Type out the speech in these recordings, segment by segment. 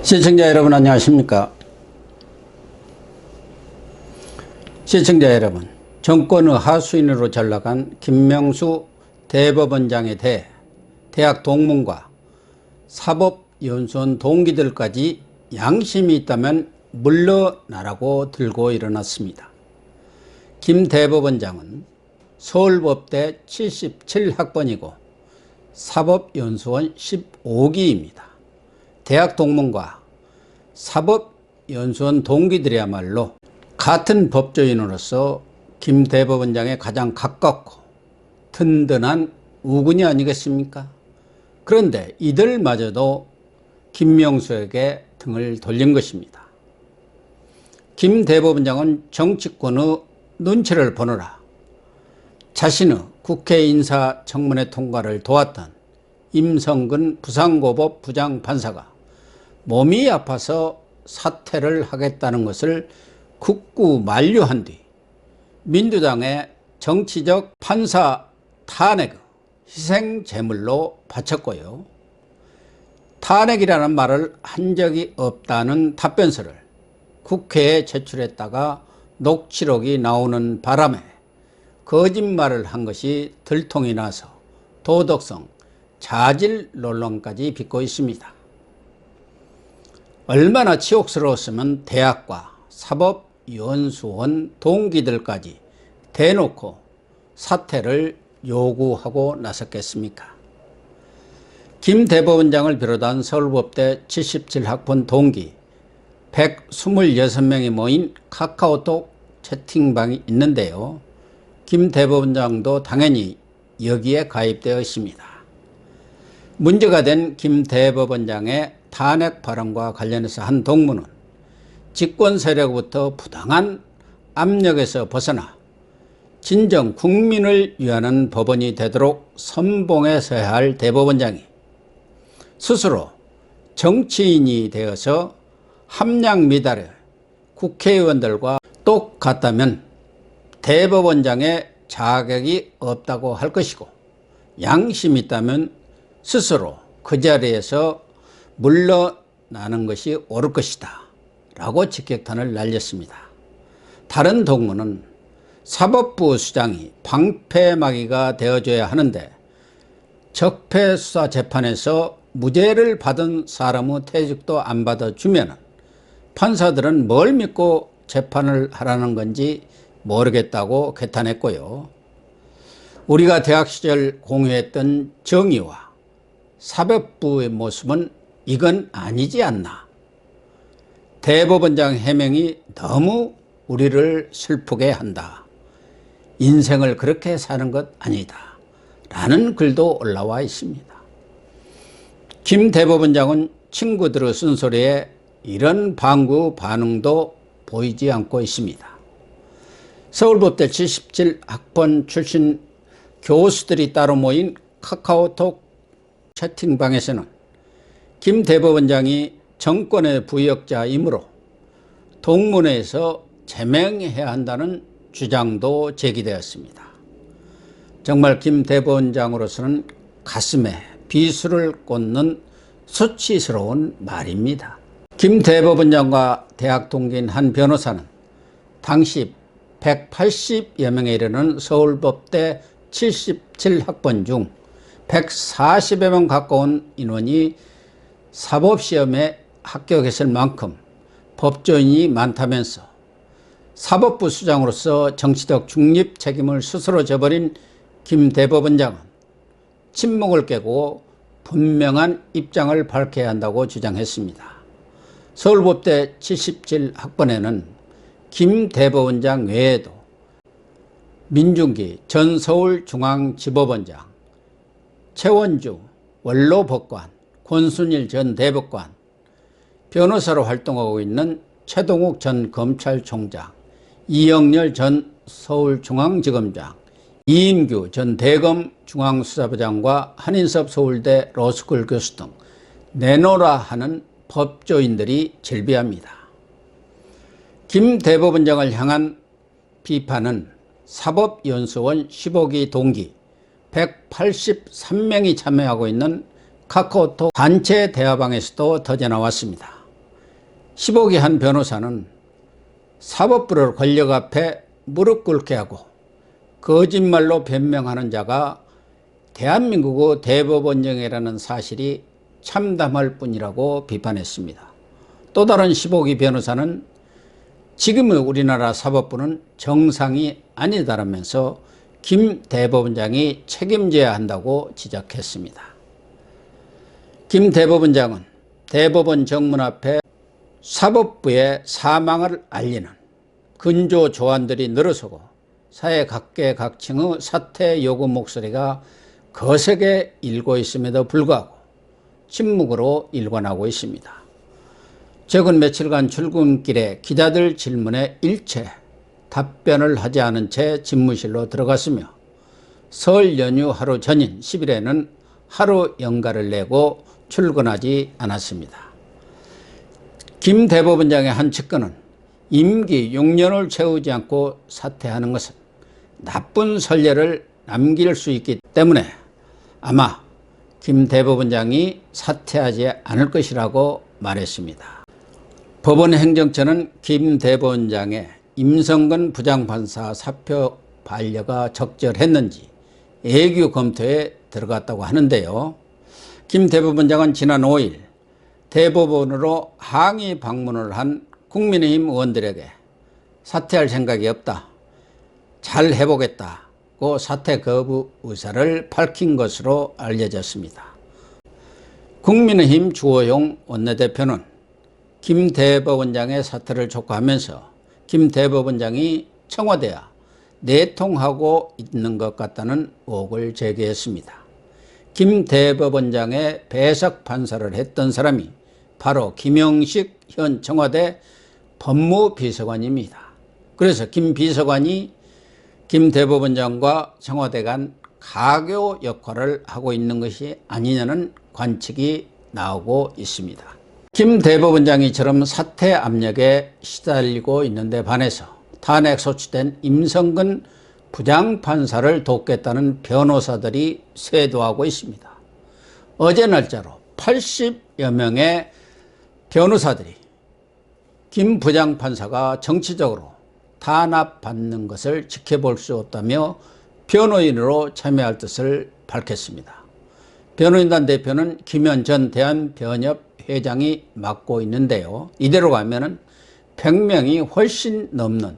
시청자 여러분 안녕하십니까? 시청자 여러분, 정권의 하수인으로 전락한 김명수 대법원장에 대해 대학 동문과 사법연수원 동기들까지 양심이 있다면 물러나라고 들고 일어났습니다. 김 대법원장은 서울법대 77학번이고 사법연수원 15기입니다. 대학 동문과 사법연수원 동기들이야말로 같은 법조인으로서 김 대법원장에 가장 가깝고 든든한 우군이 아니겠습니까? 그런데 이들마저도 김명수에게 등을 돌린 것입니다. 김 대법원장은 정치권의 눈치를 보느라 자신의 국회 인사청문회 통과를 도왔던 임성근 부산고법 부장판사가 몸이 아파서 사퇴를 하겠다는 것을 극구 만류한 뒤 민주당의 정치적 판사 탄핵 희생 제물로 바쳤고요. 탄핵이라는 말을 한 적이 없다는 답변서를 국회에 제출했다가 녹취록이 나오는 바람에 거짓말을 한 것이 들통이 나서 도덕성 자질 논란까지 빚고 있습니다. 얼마나 치욕스러웠으면 대학과 사법연수원 동기들까지 대놓고 사퇴를 요구하고 나섰겠습니까? 김 대법원장을 비롯한 서울법대 77학번 동기 126명이 모인 카카오톡 채팅방이 있는데요. 김 대법원장도 당연히 여기에 가입되어 있습니다. 문제가 된 김 대법원장의 탄핵 발언과 관련해서 한 동무는 집권 세력부터 부당한 압력에서 벗어나 진정 국민을 위하는 법원이 되도록 선봉에 서야 할 대법원장이 스스로 정치인이 되어서 함량 미달의 국회의원들과 똑같다면 대법원장의 자격이 없다고 할 것이고 양심이 있다면 스스로 그 자리에서 물러나는 것이 옳을 것이다 라고 직격탄을 날렸습니다. 다른 동무는 사법부 수장이 방패막이가 되어줘야 하는데 적폐수사재판에서 무죄를 받은 사람의 퇴직도 안 받아주면 판사들은 뭘 믿고 재판을 하라는 건지 모르겠다고 개탄했고요. 우리가 대학 시절 공유했던 정의와 사법부의 모습은 이건 아니지 않나. 대법원장 해명이 너무 우리를 슬프게 한다. 인생을 그렇게 사는 것 아니다. 라는 글도 올라와 있습니다. 김 대법원장은 친구들의 쓴소리에 이런 방구 반응도 보이지 않고 있습니다. 서울법대 77학번 출신 교수들이 따로 모인 카카오톡 채팅방에서는 김 대법원장이 정권의 부역자이므로 동문회에서 제명해야 한다는 주장도 제기되었습니다. 정말 김 대법원장으로서는 가슴에 비수를 꽂는 수치스러운 말입니다. 김 대법원장과 대학 동기인 한 변호사는 당시 180여 명에 이르는 서울법대 77학번 중 140여 명 가까운 인원이 사법시험에 합격했을 만큼 법조인이 많다면서 사법부 수장으로서 정치적 중립 책임을 스스로 져버린 김 대법원장은 침묵을 깨고 분명한 입장을 밝혀야 한다고 주장했습니다. 서울법대 77학번에는 김 대법원장 외에도 민중기 전 서울중앙지법원장, 최원주 원로법관, 권순일 전 대법관, 변호사로 활동하고 있는 최동욱 전 검찰총장, 이영렬 전 서울중앙지검장, 이인규 전 대검 중앙수사부장과 한인섭 서울대 로스쿨 교수 등 내노라 하는 법조인들이 즐비합니다. 김 대법원장을 향한 비판은 사법연수원 15기 동기 183명이 참여하고 있는 카카오톡 단체 대화방에서도 터져나왔습니다. 15기 한 변호사는 사법부를 권력 앞에 무릎 꿇게 하고 거짓말로 변명하는 자가 대한민국의 대법원장이라는 사실이 참담할 뿐이라고 비판했습니다. 또 다른 15기 변호사는 지금의 우리나라 사법부는 정상이 아니다라면서 김 대법원장이 책임져야 한다고 지적했습니다. 김 대법원장은 대법원 정문 앞에 사법부의 사망을 알리는 근조 조안들이 늘어서고 사회 각계각층의 사퇴 요구 목소리가 거세게 일고 있음에도 불구하고 침묵으로 일관하고 있습니다. 최근 며칠간 출근길에 기자들 질문에 일체 답변을 하지 않은 채 집무실로 들어갔으며 설 연휴 하루 전인 10일에는 하루 연가를 내고 출근하지 않았습니다. 김 대법원장의 한 측근은 임기 6년을 채우지 않고 사퇴하는 것은 나쁜 선례를 남길 수 있기 때문에 아마 김 대법원장이 사퇴하지 않을 것이라고 말했습니다. 법원행정처는 김 대법원장의 임성근 부장판사 사표 반려가 적절했는지 애교 검토에 들어갔다고 하는데요. 김 대법원장은 지난 5일 대법원으로 항의 방문을 한 국민의힘 의원들에게 사퇴할 생각이 없다, 잘 해보겠다고 사퇴 거부 의사를 밝힌 것으로 알려졌습니다. 국민의힘 주호영 원내대표는 김 대법원장의 사퇴를 촉구하면서 김 대법원장이 청와대와 내통하고 있는 것 같다는 의혹을 제기했습니다. 김 대법원장의 배석 판사를 했던 사람이 바로 김영식 현 청와대 법무비서관입니다. 그래서 김 비서관이 김 대법원장과 청와대 간 가교 역할을 하고 있는 것이 아니냐는 관측이 나오고 있습니다. 김 대법원장이처럼 사퇴 압력에 시달리고 있는데 반해서 탄핵 소추된 임성근 부장판사를 돕겠다는 변호사들이 쇄도하고 있습니다. 어제 날짜로 80여 명의 변호사들이 김 부장판사가 정치적으로 탄압받는 것을 지켜볼 수 없다며 변호인으로 참여할 뜻을 밝혔습니다. 변호인단 대표는 김현 전 대한변협 회장이 맡고 있는데요. 이대로 가면은 100명이 훨씬 넘는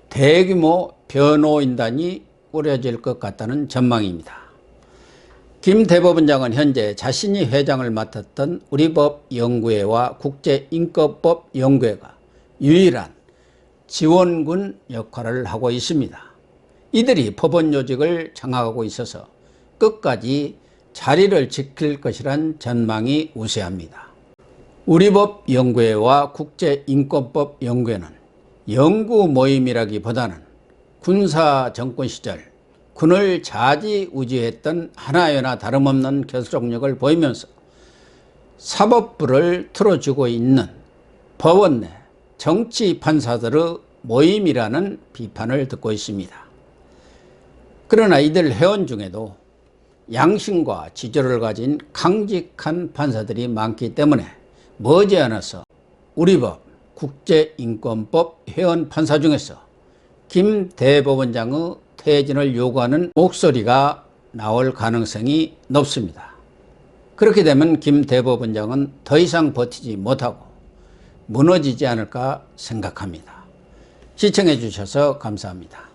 대규모 변호인단이 꾸려질 것 같다는 전망입니다. 김 대법원장은 현재 자신이 회장을 맡았던 우리법연구회와 국제인권법연구회가 유일한 지원군 역할을 하고 있습니다. 이들이 법원 요직을 장악하고 있어서 끝까지 자리를 지킬 것이란 전망이 우세합니다. 우리법연구회와 국제인권법연구회는 연구 모임이라기보다는 군사 정권 시절 군을 좌지우지했던 하나여나 다름없는 결속력을 보이면서 사법부를 틀어주고 있는 법원 내 정치 판사들의 모임이라는 비판을 듣고 있습니다. 그러나 이들 회원 중에도 양심과 지조를 가진 강직한 판사들이 많기 때문에 머지않아서 우리법, 국제인권법 회원 판사 중에서 김 대법원장의 퇴진을 요구하는 목소리가 나올 가능성이 높습니다. 그렇게 되면 김 대법원장은 더 이상 버티지 못하고 무너지지 않을까 생각합니다. 시청해 주셔서 감사합니다.